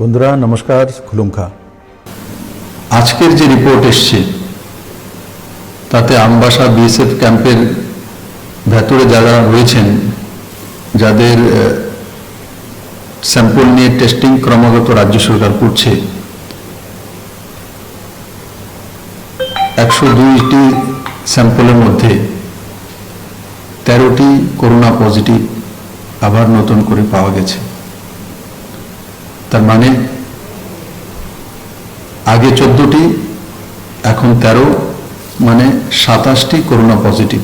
বন্ধুরা নমস্কার, খুলুমখা। আজকের যে রিপোর্ট এসছে তাতে আমবাসা বিএসএফ ক্যাম্পের ভেতরে যারা রয়েছেন, যাদের স্যাম্পল নিয়ে টেস্টিং ক্রমাগত রাজ্য সরকার করছে, 102টি স্যাম্পলের মধ্যে 13টি করোনা পজিটিভ আবার নতুন করে পাওয়া গেছে। তার মানে আগে 14টি, এখন 13, মানে 27টি করোনা পজিটিভ।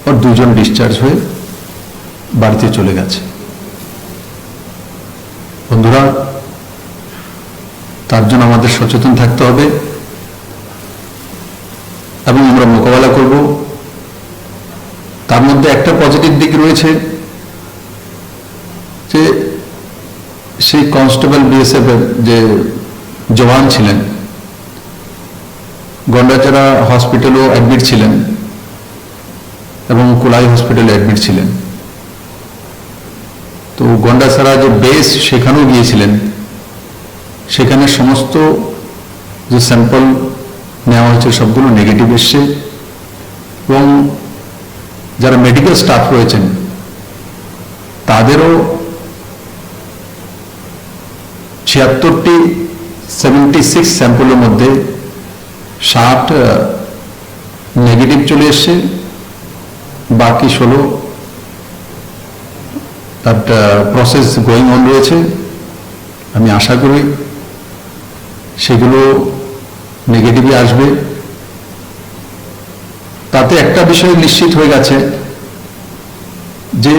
আর 2 জন ডিসচার্জ হয়ে বাড়িতে চলে গেছে। বন্ধুরা, তার জন্য আমাদের সচেতন থাকতে হবে এবং আমরা মোকাবেলা করব। তার মধ্যে একটা পজিটিভ দিক রয়েছে যে সেই কনস্টেবল বিএসএফ এর যে জওয়ান ছিলেন, গন্ডাচারা হসপিটালেও অ্যাডমিট ছিলেন এবং কোলাই হসপিটালে অ্যাডমিট ছিলেন। তো গন্ডাচারা যে বেস, সেখানেও গিয়েছিলেন। সেখানে সমস্ত যে স্যাম্পল নেওয়া হয়েছে সবগুলো নেগেটিভ এসছে এবং যারা মেডিকেল স্টাফ রয়েছেন তাদেরও 76টি 76 স্যাম্পলের মধ্যে 60 নেগেটিভ চলে এসছে, বাকি 16 তার প্রসেস গোয়িং অন রয়েছে। আমি আশা করি সেগুলো নেগেটিভই আসবে। তাতে একটা বিষয় নিশ্চিত হয়ে গেছে যে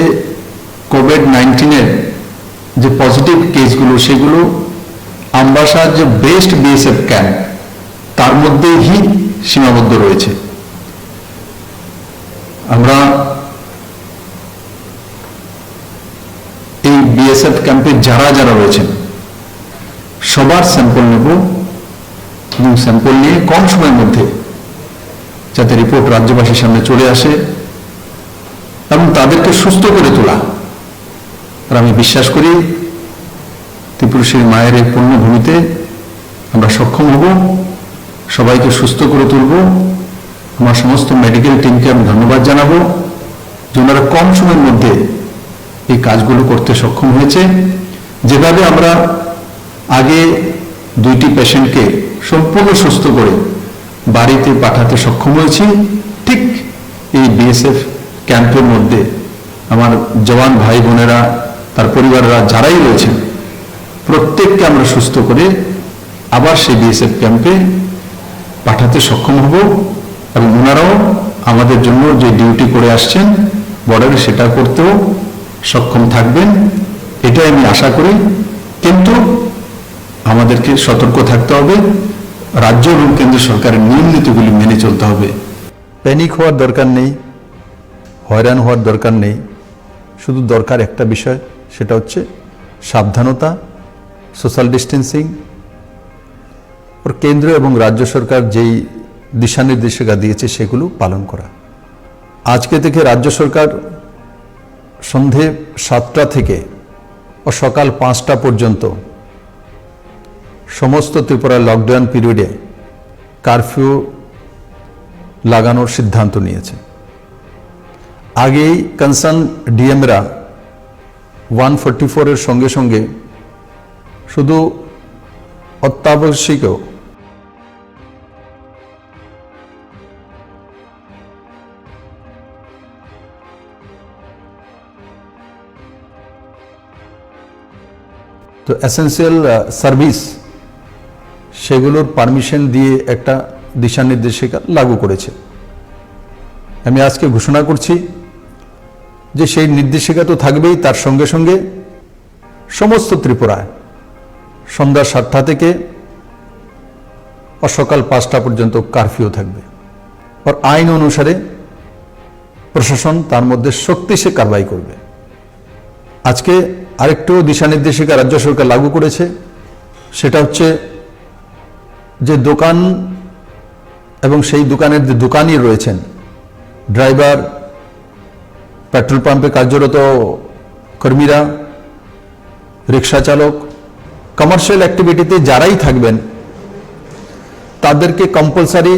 কোভিড-19 যে পজিটিভ কেসগুলো, সেগুলো আমবাসার যে বেস্ট বিএসএফ ক্যাম্প তার মধ্যেই সীমাবদ্ধ রয়েছে। আমরা এই বিএসএফ ক্যাম্পে যারা যারা রয়েছেন সবার স্যাম্পল নেব এবং স্যাম্পল নিয়ে কম সময়ের মধ্যে যাতে রিপোর্ট রাজ্যবাসীর সামনে চলে আসে এবং তাদেরকে সুস্থ করে তোলা। আর আমি বিশ্বাস করি ত্রিপুরেশ্বরী মায়ের এই পুণ্যভূমিতে আমরা সক্ষম হব, সবাইকে সুস্থ করে তুলব। আমার সমস্ত মেডিকেল টিমকে আমি ধন্যবাদ জানাবো যে ওনারা কম সময়ের মধ্যে এই কাজগুলো করতে সক্ষম হয়েছে। যেভাবে আমরা আগে 2টি পেশেন্টকে সম্পূর্ণ সুস্থ করে বাড়িতে পাঠাতে সক্ষম হয়েছি, ঠিক এই বিএসএফ ক্যাম্পের মধ্যে আমার জওয়ান ভাই বোনেরা, তার পরিবারেরা যারাই রয়েছেন, প্রত্যেককে আমরা সুস্থ করে আবার সেই বিএসএফ ক্যাম্পে পাঠাতে সক্ষম হব এবং ওনারাও আমাদের জন্য যে ডিউটি করে আসছেন বর্ডারে, সেটা করতেও সক্ষম থাকবেন, এটাই আমি আশা করি। কিন্তু আমাদেরকে সতর্ক থাকতে হবে, রাজ্য এবং কেন্দ্র সরকারের নিয়ম নীতিগুলি মেনে চলতে হবে। প্যানিক হওয়ার দরকার নেই, হয়রান হওয়ার দরকার নেই। শুধু দরকার একটা বিষয়, সেটা হচ্ছে সাবধানতা, সোশ্যাল ডিস্টেন্সিং। ওর কেন্দ্র এবং রাজ্য সরকার যেই দিশানির্দেশিকা দিয়েছে সেগুলো পালন করা। আজকে থেকে রাজ্য সরকার সন্ধে 7টা থেকে ও সকাল 5টা পর্যন্ত সমস্ত ত্রিপুরা লকডাউন পিরিয়ডে কারফিউ লাগানোর সিদ্ধান্ত নিয়েছে। আগেই কনসার্ন ডিএমরা 144 সঙ্গে সঙ্গে শুধু অত্যাবশ্যকীয় তো এসেন্সিয়াল সার্ভিস সেগুলোর পারমিশন দিয়ে একটা দিশানির্দেশিকা লাগু করেছে। আমি আজকে ঘোষণা করছি যে সেই নির্দেশিকা তো থাকবেই, তার সঙ্গে সঙ্গে সমস্ত ত্রিপুরায় সন্ধ্যা 7টা থেকে সকাল 5টা পর্যন্ত কারফিউ থাকবে। আর আইন অনুসারে প্রশাসন তার মধ্যে শক্তিশালী কারবাই করবে। আজকে আরেকটু দিশানির্দেশিকা রাজ্য সরকার লাগু করেছে, সেটা হচ্ছে যে দোকান এবং সেই দোকানের যে দোকানি রয়েছেন, ড্রাইভার, পেট্রোল পাম্পে কার্যরত কর্মীরা রিক্সা চালক, কমার্শিয়াল অ্যাক্টিভিটিতে যারাই থাকবেন তাদেরকে কম্পালসারি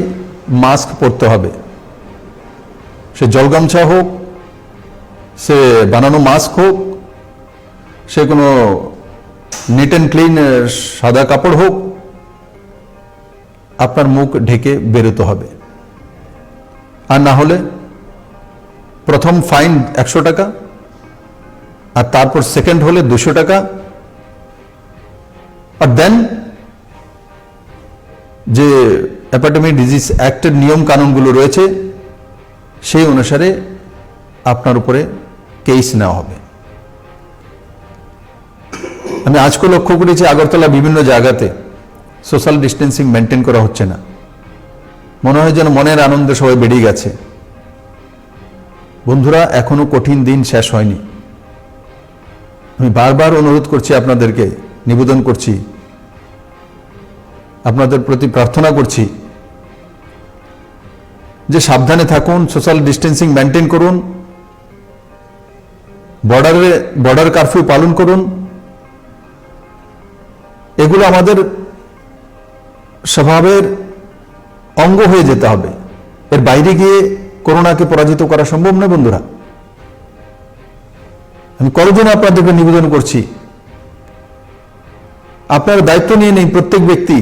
মাস্ক পরতে হবে। সে জলগামছা হোক, সে বানানো মাস্ক হোক, সে কোনো নিট অ্যান্ড ক্লিন সাদা কাপড় হোক, আপনার মুখ ঢেকে বেরোতে হবে। আর না হলে প্রথম ফাইন 100 টাকা, আর তারপর সেকেন্ড হলে 200 টাকা, আর দেন যে এপিডেমিক ডিজিজ অ্যাক্টের নিয়ম কানুনগুলো রয়েছে সেই অনুসারে আপনার উপরে কেস নেওয়া হবে। আমি আজকে লক্ষ্য করেছি আগরতলা বিভিন্ন জায়গাতে সোশ্যাল ডিস্টেন্সিং মেনটেন করা হচ্ছে না। মনে হয় যেন মনের আনন্দে সবাই বেরিয়ে গেছে। বন্ধুরা, এখনো কঠিন দিন শেষ হয়নি। আমি বারবার অনুরোধ করছি, আপনাদেরকে নিবেদন করছি, আপনাদের প্রতি প্রার্থনা করছি যে সাবধানে থাকুন, সোশ্যাল ডিস্টেন্সিং মেনটেন করুন, বর্ডার কারফিউ পালন করুন। এগুলো আমাদের স্বভাবের অঙ্গ হয়ে যেতে হবে। এর বাইরে গিয়ে করোনাকে পরাজিত করা সম্ভব নয় বন্ধুরা। আমি করজনে আপনাদেরকে নিবেদন করছি, আপনার দায়িত্ব নিয়ে নেই প্রত্যেক ব্যক্তি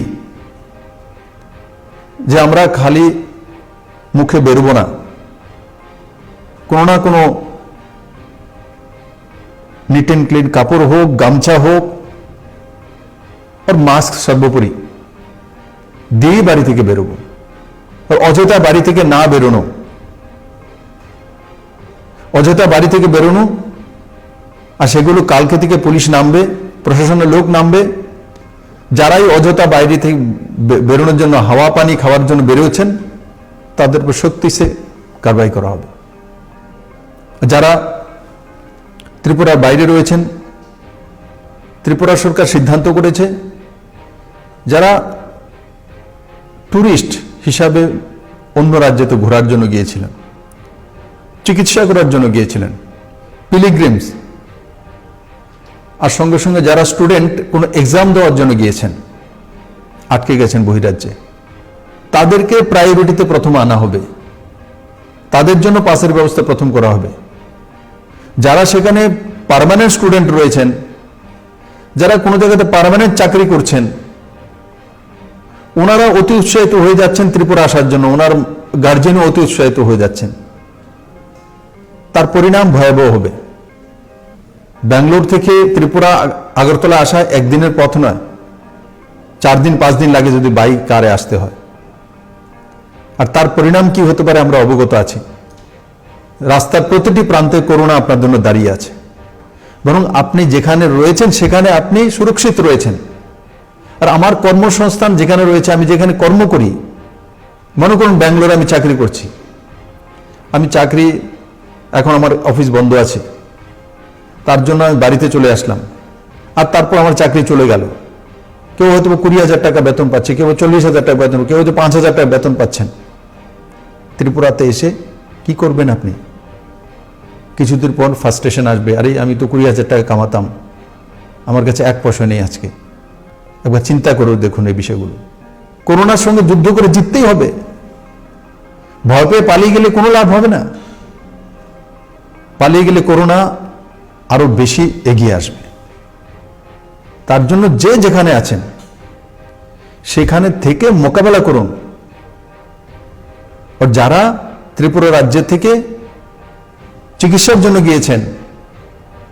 যে আমরা খালি মুখে বেরোবো না, কোনো না কোনো নিট অ্যান্ড ক্লিন কাপড় হোক, গামছা হোক, আর মাস্ক সর্বোপরি দিয়ে বাড়ি থেকে বেরোবো। আর অযথা বাড়ি থেকে না বেরোনো, অযথা বাড়ি থেকে বেরোনো, আর সেগুলো কালকে থেকে পুলিশ নামবে, প্রশাসনের লোক নামবে। যারাই অযথা বাইরে থেকে বেরোনোর জন্য, হাওয়া পানি খাওয়ার জন্য বেরোচ্ছেন, তাদের উপর সত্যি সে কারবাই করা হবে। যারা ত্রিপুরার বাইরে রয়েছেন, ত্রিপুরা সরকার সিদ্ধান্ত করেছে যারা ট্যুরিস্ট হিসাবে অন্য রাজ্যে ঘোরার জন্য গিয়েছিলেন, চিকিৎসা করার জন্য গিয়েছিলেন, পিলিগ্রিমস, আর সঙ্গে সঙ্গে যারা স্টুডেন্ট কোনো এক্সাম দেওয়ার জন্য গিয়েছেন, আটকে গেছেন বহিরাজ্যে, তাদেরকে প্রায়োরিটিতে প্রথম আনা হবে। তাদের জন্য পাসের ব্যবস্থা প্রথম করা হবে। যারা সেখানে পার্মানেন্ট স্টুডেন্ট রয়েছেন, যারা কোনো জায়গাতে পার্মানেন্ট চাকরি করছেন, ওনারা অতি উৎসাহিত হয়ে যাচ্ছেন ত্রিপুরা আসার জন্য, ওনার গার্জেনও অতি উৎসাহিত হয়ে যাচ্ছেন। তার পরিণাম ভয়াবহ হবে। ব্যাঙ্গালোর থেকে ত্রিপুরা আগরতলা আসা একদিনের পথ নয়, 4 দিন 5 দিন লাগে যদি বাইক কারে আসতে হয়। আর তার পরিণাম কি হতে পারে আমরা অবগত আছি। রাস্তার প্রতিটি প্রান্তে করোনা আপনার জন্য দাঁড়িয়ে আছে। বরং আপনি যেখানে রয়েছেন সেখানে আপনি সুরক্ষিত রয়েছেন। আর আমার কর্মসংস্থান যেখানে রয়েছে, আমি যেখানে কর্ম করি, মনে করুন ব্যাঙ্গালোরে আমি চাকরি করছি, আমি চাকরি, এখন আমার অফিস বন্ধ আছে, তার জন্য আমি বাড়িতে চলে আসলাম, আর তারপর আমার চাকরি চলে গেল। কেউ হয়তো 20,000 টাকা বেতন পাচ্ছে, কেউ 40,000 টাকা বেতন, কেউ হয়তো 5,000 টাকা বেতন পাচ্ছেন। ত্রিপুরাতে এসে কি করবেন আপনি? কিছুদিন পর ফ্রাস্ট্রেশন আসবে, আরে আমি তো 20,000 টাকা কামাতাম, আমার কাছে 1 পয়সা নেই আজকে। একবার চিন্তা করে দেখুন এই বিষয়গুলো। করোনার সঙ্গে যুদ্ধ করে জিততেই হবে। ভয় পেয়ে পালিয়ে গেলে কোনো লাভ হবে না। পালিয়ে গেলে করোনা আরো বেশি এগিয়ে আসবে। তার জন্য যে যেখানে আছেন সেখানে থেকে মোকাবেলা করুন। আর যারা ত্রিপুরা রাজ্য থেকে চিকিৎসার জন্য গিয়েছেন,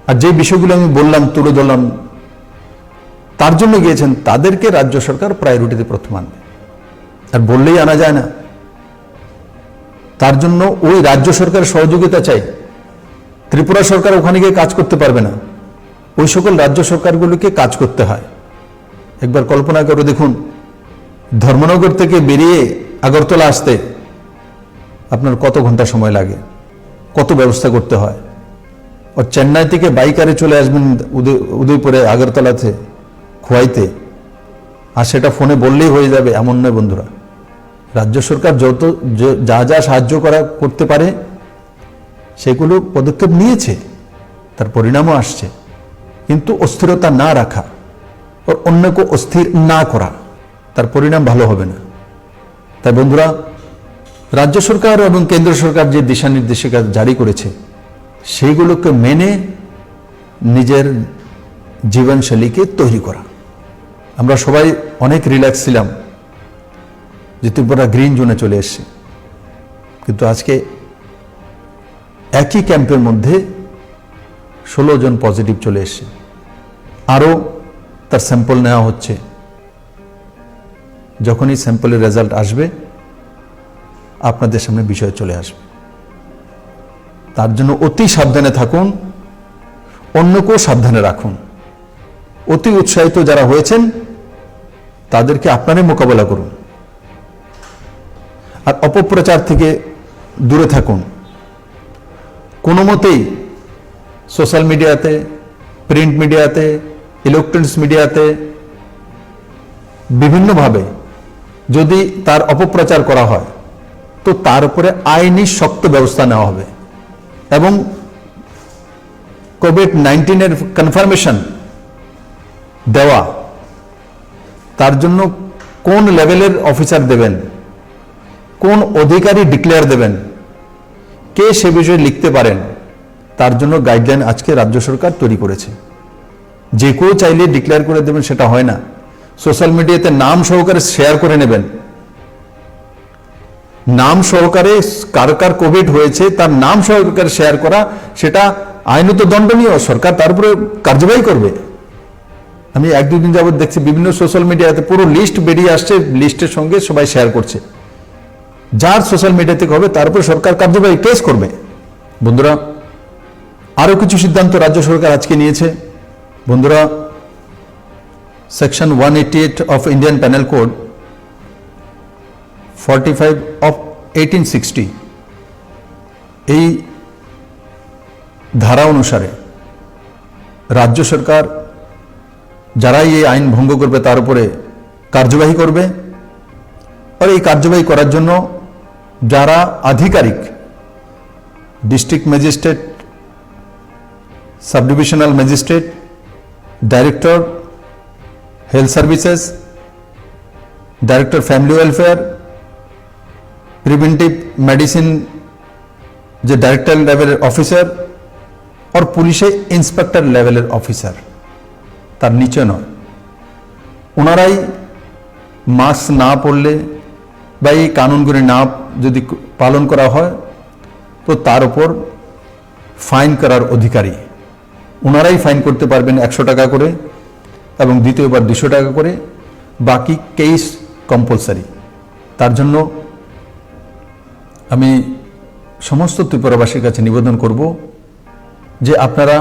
আর যে বিষয়গুলো আমি বললাম, তুলে ধরলাম, তার জন্য গিয়েছেন, তাদেরকে রাজ্য সরকার প্রায়োরিটিতে প্রথম আনবে। আর বললেই আনা যায় না, তার জন্য ওই রাজ্য সরকারের সহযোগিতা চাই। ত্রিপুরা সরকার ওখানে গিয়ে কাজ করতে পারবে না, ওই সকল রাজ্য সরকারগুলোকে কাজ করতে হয়। একবার কল্পনা করে দেখুন, ধর্মনগর থেকে বেরিয়ে আগরতলা আসতে আপনার কত ঘন্টা সময় লাগে, কত ব্যবস্থা করতে হয়। আর চেন্নাই থেকে বাইকারে চলে আসবেন উদয়পুরে, আগরতলাতে, খোয়াইতে, আর সেটা ফোনে বললেই হয়ে যাবে এমন নয় বন্ধুরা। রাজ্য সরকার যত যা যা সাহায্য করতে পারে সেগুলো পদক্ষেপ নিয়েছে, তার পরিণামও আসছে। কিন্তু অস্থিরতা না রাখা और অন্যকে অস্থির না করা, তার পরিণাম ভালো হবে না। তাই বন্ধুরা, রাজ্য সরকার এবং কেন্দ্র সরকার যে দিশা নির্দেশিকা জারি করেছে সেইগুলোকে মেনে নিজের জীবনশৈলীকে তৈরি করা। আমরা সবাই অনেক রিল্যাক্স ছিলাম যে ত্রিপুরা গ্রিন জোনে চলে এসছে, কিন্তু আজকে একই ক্যাম্পের মধ্যে 16 জন পজিটিভ চলে এসছে, আরও তার স্যাম্পল নেওয়া হচ্ছে। যখনই স্যাম্পলের রেজাল্ট আসবে আপনাদের সামনে বিষয় চলে আসবে। তার জন্য অতি সাবধানে থাকুন, অন্যকেও সাবধানে রাখুন। অতি উৎসাহিত যারা হয়েছেন তাদেরকে আপনারাই মোকাবেলা করুন, আর অপপ্রচার থেকে দূরে থাকুন। কোনো মতেই সোশ্যাল মিডিয়াতে, প্রিন্ট মিডিয়াতে, ইলেকট্রনিক্স মিডিয়াতে বিভিন্নভাবে যদি তার অপপ্রচার করা হয় তো তার উপরে আইনি শক্ত ব্যবস্থা নেওয়া হবে। এবং কোভিড-19 কনফার্মেশন দেওয়া, তার জন্য কোন লেভেলের অফিসার দেবেন, কোন অধিকারী ডিক্লেয়ার দেবেন, কে সে বিষয়ে লিখতে পারেন, তার জন্য গাইডলাইন আজকে রাজ্য সরকার তৈরি করেছে। যে কেউ চাইলে ডিক্লেয়ার করে দেবেন সেটা হয় না। সোশ্যাল মিডিয়াতে নাম সহকারে শেয়ার করে নেবেন, নাম সহকারে কার কার কোভিড হয়েছে তার নাম সহকারে শেয়ার করা, সেটা আইনত দণ্ডনীয়। সরকার তার উপরে কার্যবাহী করবে। আমি 1-2 দিন যাবত দেখছি বিভিন্ন সোশ্যাল মিডিয়াতে পুরো লিস্ট বেরিয়ে আসছে, লিস্টের সঙ্গে সবাই শেয়ার করছে। যার সোশ্যাল মিডিয়া থেকে হবে তার উপরে সরকার কার্যবাহী কেস করবে। বন্ধুরা, আরো কিছু সিদ্ধান্ত রাজ্য সরকার আজকে নিয়েছে। বন্ধুরা, section 188 of Indian penal code 45 of 1860 এই ধারা অনুসারে রাজ্য সরকার যারাই এই আইন ভঙ্গ করবে তার উপরে কার্যবাহী করবে। আর এই কার্যবাহী করার জন্য যারা আধিকারিক, district magistrate, sub divisional magistrate, director health services, director family welfare, preventive medicine जो डायरेक्टर लेवल ऑफिसर और पुलिस इंस्पेक्टर लेवल ऑफिसर तार नीचे नय ओनाराई मास्क ना पड़ले बा এই কানুনগুলি না যদি পালন করা হয় তো তার উপর ফাইন করার অধিকারী ওনারাই ফাইন করতে পারবেন 100 টাকা করে এবং দ্বিতীয়বার 200 টাকা করে বাকি কেস কম্পালসারি। তার জন্য আমি সমস্ত ত্রিপুরাবাসীর কাছে নিবেদন করব যে আপনারা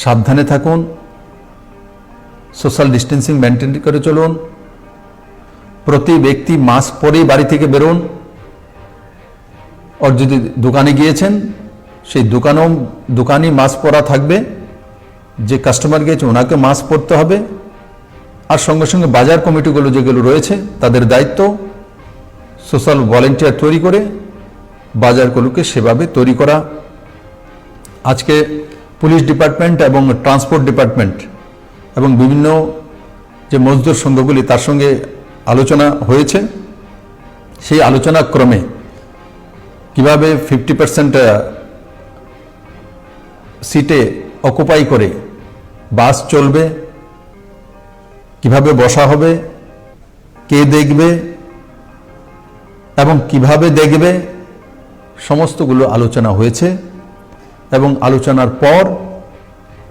সাবধানে থাকুন, সোশ্যাল ডিস্টেন্সিং মেনটেন করে চলুন, প্রতি ব্যক্তি মাস্ক পরেই বাড়ি থেকে বেরোন। और যদি দোকানে গিয়েছেন সেই দোকানই মাস্ক পরা থাকবে, যে কাস্টমার গিয়েছে ওনাকে মাস্ক পরতে হবে। আর সঙ্গে সঙ্গে বাজার কমিটিগুলো যেগুলো রয়েছে তাদের দায়িত্ব সোশ্যাল ভলেন্টিয়ার তৈরি করে বাজারগুলোকে সেভাবে তৈরি করা। আজকে পুলিশ ডিপার্টমেন্ট এবং ট্রান্সপোর্ট ডিপার্টমেন্ট এবং বিভিন্ন যে মজদুর সংঘগুলি তার সঙ্গে আলোচনা হয়েছে। সেই আলোচনা ক্রমে কিভাবে 50% সিটে অকুপাই করে বাস চলবে, কিভাবে বসা হবে, কে দেখবে এবং কিভাবে দেখবে, সমস্তগুলো আলোচনা হয়েছে। এবং আলোচনার পর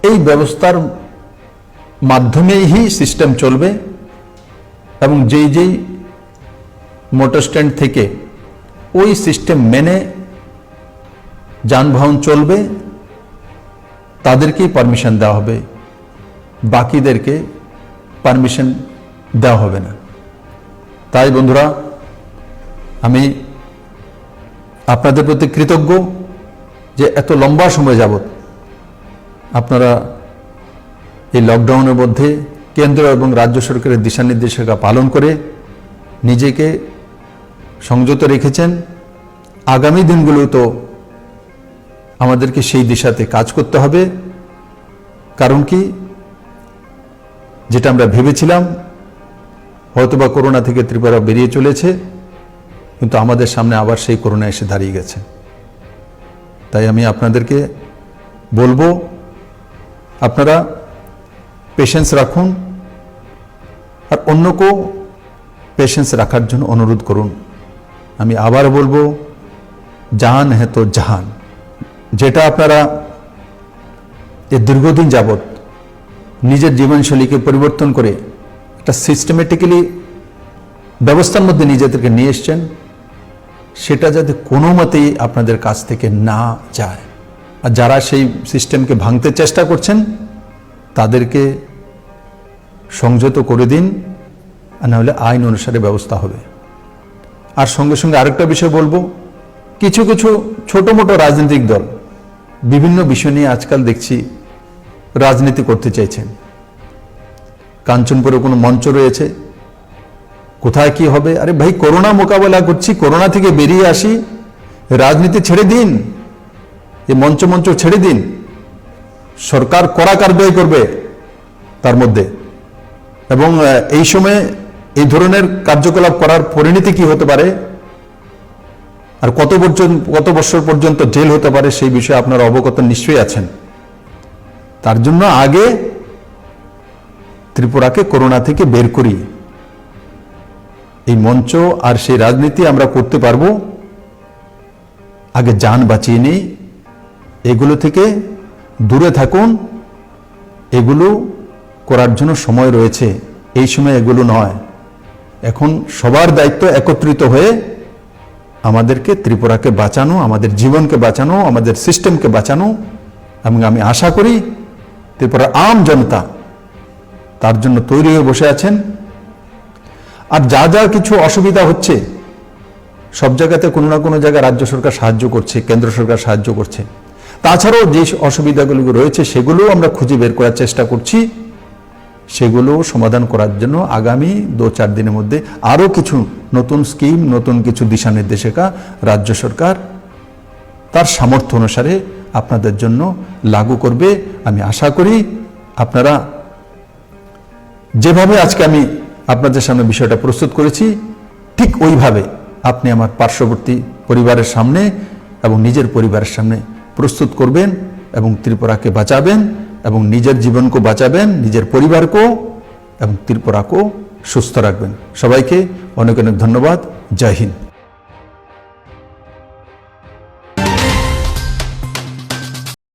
এই ব্যবস্থার মাধ্যমেই সিস্টেম চলবে এবং যেই মোটর স্ট্যান্ড থেকে ওই সিস্টেম মেনে যানবাহন চলবে তাদেরকেই পারমিশন দেওয়া হবে, বাকিদেরকে পারমিশন দেওয়া হবে না। তাই বন্ধুরা, আমি আপনাদের প্রতি কৃতজ্ঞ যে এত লম্বা সময় যাবত আপনারা এই লকডাউনের মধ্যে কেন্দ্র এবং রাজ্য সরকারের দিশানির্দেশিকা পালন করে নিজেকে সংযত রেখেছেন। আগামী দিনগুলো তো আমাদেরকে সেই দিশাতে কাজ করতে হবে। কারণ কি, যেটা আমরা ভেবেছিলাম হয়তোবা করোনা থেকে ত্রিপুরা বেরিয়ে চলেছে, কিন্তু আমাদের সামনে আবার সেই করোনা এসে দাঁড়িয়ে গেছে। তাই আমি আপনাদেরকে বলবো, আপনারা পেশেন্স রাখুন আর অন্যকেও পেশেন্স রাখার জন্য অনুরোধ করুন। আমি আবার বলবো, জান হ্যাঁ তো জাহান, যেটা আপনারা এই দীর্ঘদিন যাবৎ নিজের জীবনশৈলীকে পরিবর্তন করে একটা সিস্টেমেটিক্যালি ব্যবস্থার মধ্যে নিজেদেরকে নিয়ে এসছেন, সেটা যাতে কোনো মতেই আপনাদের কাছ থেকে না যায়। আর যারা সেই সিস্টেমকে ভাঙতে চেষ্টা করছেন তাদেরকে সংযত করে দিন, আর নাহলে আইন অনুসারে ব্যবস্থা হবে। আর সঙ্গে সঙ্গে আরেকটা বিষয় বলবো, কিছু কিছু ছোট মোটো রাজনৈতিক দল বিভিন্ন বিষয় নিয়ে আজকাল দেখছি রাজনীতি করতে চাইছেন। কাঞ্চনপুরে কোনো মঞ্চ রয়েছে, কোথায় কি হবে? আরে ভাই, করোনা মোকাবেলা করছি, করোনা থেকে বেরিয়ে আসি, রাজনীতি ছেড়ে দিন, এই মঞ্চ ছেড়ে দিন। সরকার কড়া কার্যবাহী করবে তার মধ্যে, এবং এই সময়ে এই ধরনের কার্যকলাপ করার পরিণতি কি হতে পারে আর কত বছর পর্যন্ত জেল হতে পারে সেই বিষয়ে আপনারা অবগত নিশ্চয়ই আছেন। তার জন্য আগে ত্রিপুরাকে করোনা থেকে বের করি, এই মঞ্চ আর সেই রাজনীতি আমরা করতে পারবো, আগে জান বাঁচিয়ে নেই। এগুলো থেকে দূরে থাকুন, এগুলো করার জন্য সময় রয়েছে, এই সময় এগুলো নয়। এখন সবার দায়িত্ব একত্রিত হয়ে আমাদেরকে ত্রিপুরাকে বাঁচানো, আমাদের জীবনকে বাঁচানো, আমাদের সিস্টেমকে বাঁচানো। এবং আমি আশা করি ত্রিপুরার আম জনতা তার জন্য তৈরি হয়ে বসে আছেন। আর যা যা কিছু অসুবিধা হচ্ছে, সব জায়গাতে কোনো না কোনো জায়গায় রাজ্য সরকার সাহায্য করছে, কেন্দ্র সরকার সাহায্য করছে। তাছাড়াও যে অসুবিধাগুলো রয়েছে সেগুলো আমরা খুঁজে বের করার চেষ্টা করছি, সেগুলো সমাধান করার জন্য আগামী 2-4 দিনের মধ্যে আরও কিছু নতুন স্কিম, নতুন কিছু দিশা নির্দেশিকা রাজ্য সরকার তার সামর্থ্য অনুসারে আপনাদের জন্য লাগু করবে। আমি আশা করি আপনারা যেভাবে আজকে আমি আপনাদের সামনে বিষয়টা প্রস্তুত করেছি, ঠিক ওইভাবে আপনি আমার পার্শ্ববর্তী পরিবারের সামনে এবং নিজের পরিবারের সামনে প্রস্তুত করবেন এবং ত্রিপুরাকে বাঁচাবেন এবং নিজের জীবনকে বাঁচাবেন, নিজের পরিবারকেও এবং ত্রিপুরাকেও সুস্থ রাখবেন। সবাইকে অনেক অনেক ধন্যবাদ। জয় হিন্দ।